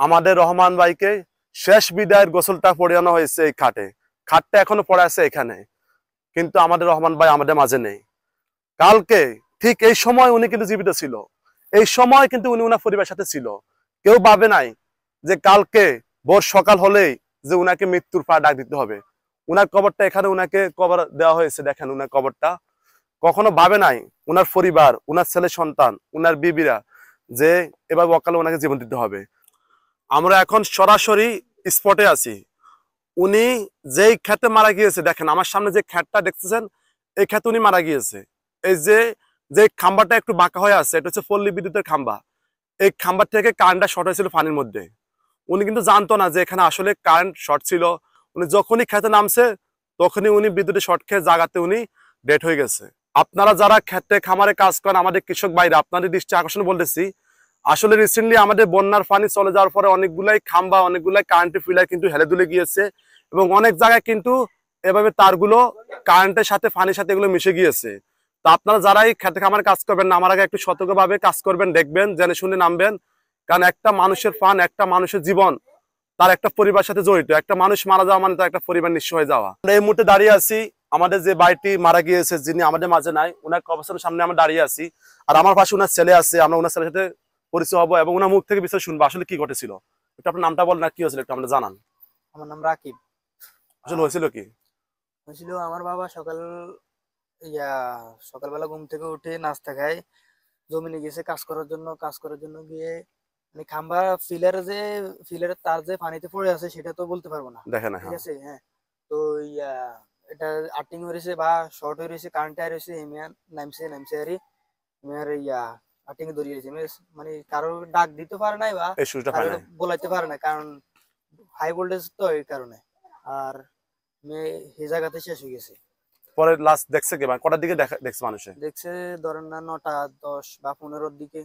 আমাদের রহমান ভাইকে শেষ বিদায়ের গোসলটা পড়ানো হয়েছে এই খাটে। খাটটা এখনো পড়ে আছে এখানে, কিন্তু আমাদের রহমান ভাই আমাদের মাঝে নেই। কালকে ঠিক এই সময় উনি কিন্তু জীবিত ছিল, এই সময় কিন্তু উনি ওনার পরিবারের সাথে ছিল। কেউ ভাবে নাই যে কালকে ভোর সকাল হলেই যে উনাকে মৃত্যুর পা ডাক দিতে হবে। উনার কবরটা এখানে উনাকে কবর দেওয়া হয়েছে, দেখেন উনার কবরটা। কখনো ভাবে নাই উনার পরিবার, উনার ছেলে সন্তান, উনার বিবিরা যে এভাবে অকালে ওনাকে জীবন দিতে হবে। আমরা এখন সরাসরি স্পটে আছি। উনি যেই ক্ষেতে মারা গিয়েছে, দেখেন আমার সামনে যে ক্ষেতটা দেখতেছেন, এই ক্ষেতে উনি মারা গিয়েছে। এই যে খাম্বাটা একটু বাঁকা হয়ে আছে, এটা হচ্ছে পল্লী বিদ্যুতের খাম্বা। এই খাম্বার থেকে কারেন্টটা শর্ট হয়েছিল পানির মধ্যে। উনি কিন্তু জানতো না যে এখানে আসলে কারেন্ট শর্ট ছিল। উনি যখনই খেতে নামছে তখনই উনি বিদ্যুতের শর্ট খেয়ে জায়গাতে উনি ডেড হয়ে গেছে। আপনারা যারা খেতে খামারে কাজ করেন, আমাদের কৃষক ভাইরা, আপনাদের দৃষ্টি আকর্ষণ বলতেছি, আসলে রিসেন্টলি আমাদের বন্যার পানি চলে যাওয়ার পরে অনেকগুলাই খাম্বা, অনেকগুলাই কারেন্টের ফিলার কিন্তু হেলে দুলে গিয়েছে, এবং অনেক জায়গায় কিন্তু এভাবে তারগুলো কারেন্টের সাথে পানির সাথে এগুলো মিশে গিয়েছে। তো আপনারা যারাই খেতে খামারে কাজ করবেন না, আমার আগে একটু সতর্কভাবে কাজ করবেন, দেখবেন, জেনে শুনে নামবেন। কারণ একটা মানুষের প্রাণ, একটা মানুষের জীবন তার একটা পরিবারের সাথে জড়িত। একটা মানুষ মারা যাওয়া মানে তার একটা পরিবার নিঃস্ব হয়ে যাওয়া। আমরা এই মুহূর্তে দাঁড়িয়ে আছি, আমাদের যে ভাইটি মারা গিয়েছে, যিনি আমাদের মাঝে নাই, ওনার কবরস্থানের সামনে আমরা দাঁড়িয়ে আছি। আর আমার পাশে ওনার ছেলে আছে, আমরা ওনার ছেলের সাথে পরিচয় হবো এবং ওনার মুখ থেকে বিষয় শুনবো আসলে কি ঘটেছিল। একটু আপনার নামটা বলেন, না কি হয়েছিল একটু আমরা জানান। আমার নাম রাকিব। আসলে হয়েছিল কি? হয়েছিল আমার বাবা ইয়া সকালবেলা ঘুম থেকে উঠে নাস্তা খায়, জমিনে গেছে কাজ করার জন্য গিয়ে মানে ফিলারের তার যে পানিতে পড়ে আছে সেটা তো বলতে পারবো না। দেখেন, ঠিক হ্যাঁ। আছে, হ্যাঁ। তো ইয়া এটা আর্টিং হয়েছে বা শর্ট হয়ে রয়েছে, কারেন্ট হয়েছে, হিমিয়ান নামছে আরই হিমিয়ার আর্টিং এ ধরিয়ে রয়েছে। মানে কারো ডাক দিতে পারে নাই বা এই সুযোগটা কারো পায় নাই। বলাইতে পারে না, কারণ হাই ভোল্টেজ তো এই কারণে। আর মেয়ে এই জায়গাতে শেষ হয়ে গেছে। পরে লাস্ট দেখছে কি, মানে কটার দিকে দেখছে মানুষে? দেখছে ধরেন না 9টা 10 বা 15-র দিকে।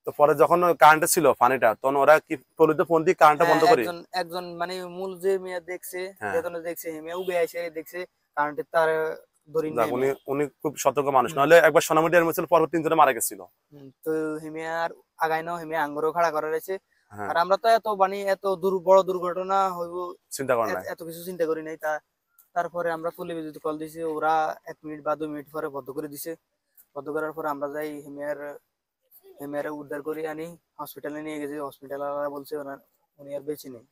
তো পরে যখন কারেন্টে ছিল পানিটা, তখন ওরা কি পলিতে ফোন দিয়ে কারেন্টটা হ্যাঁ, বন্ধ করে? একজন একজন মানে মূল যে মেয়ে দেখছে, হ্যাঁ। যেজন্য দেখছে মেয়ে উবে এসে দেখছে কারেন্টের তার ধরি যাক, নাই উনি মেয়ে। উনি খুব সতর্ক মানুষ, হুম, নাহলে একবার সোনামুড়ি মিছিল পরবর্তী 3 জনে মারা গেছিল। তো হিমিয়ার আগাই নাও হিমিয়া আঙ্গুরও খাড়া করা রয়েছে। হ্যাঁ। আর আমরা তো এত মানে এত বড় দুর্ঘটনা হইব চিন্তা করেন নাই। এত কিছু চিন্তা করি নাই। তারপরে আমরা পুলিশ বিদ্যুৎ কল দিছি, ওরা 1 মিনিট বা 2 মিনিট পরে বন্ধ করে দিছে। বন্ধ করার পর আমরা যাই হিমিয়ার উদ্ধার করে আনি, হসপিটালে নিয়ে গেছি। হসপিটাল বলছে উনি আর বেঁচে নেই।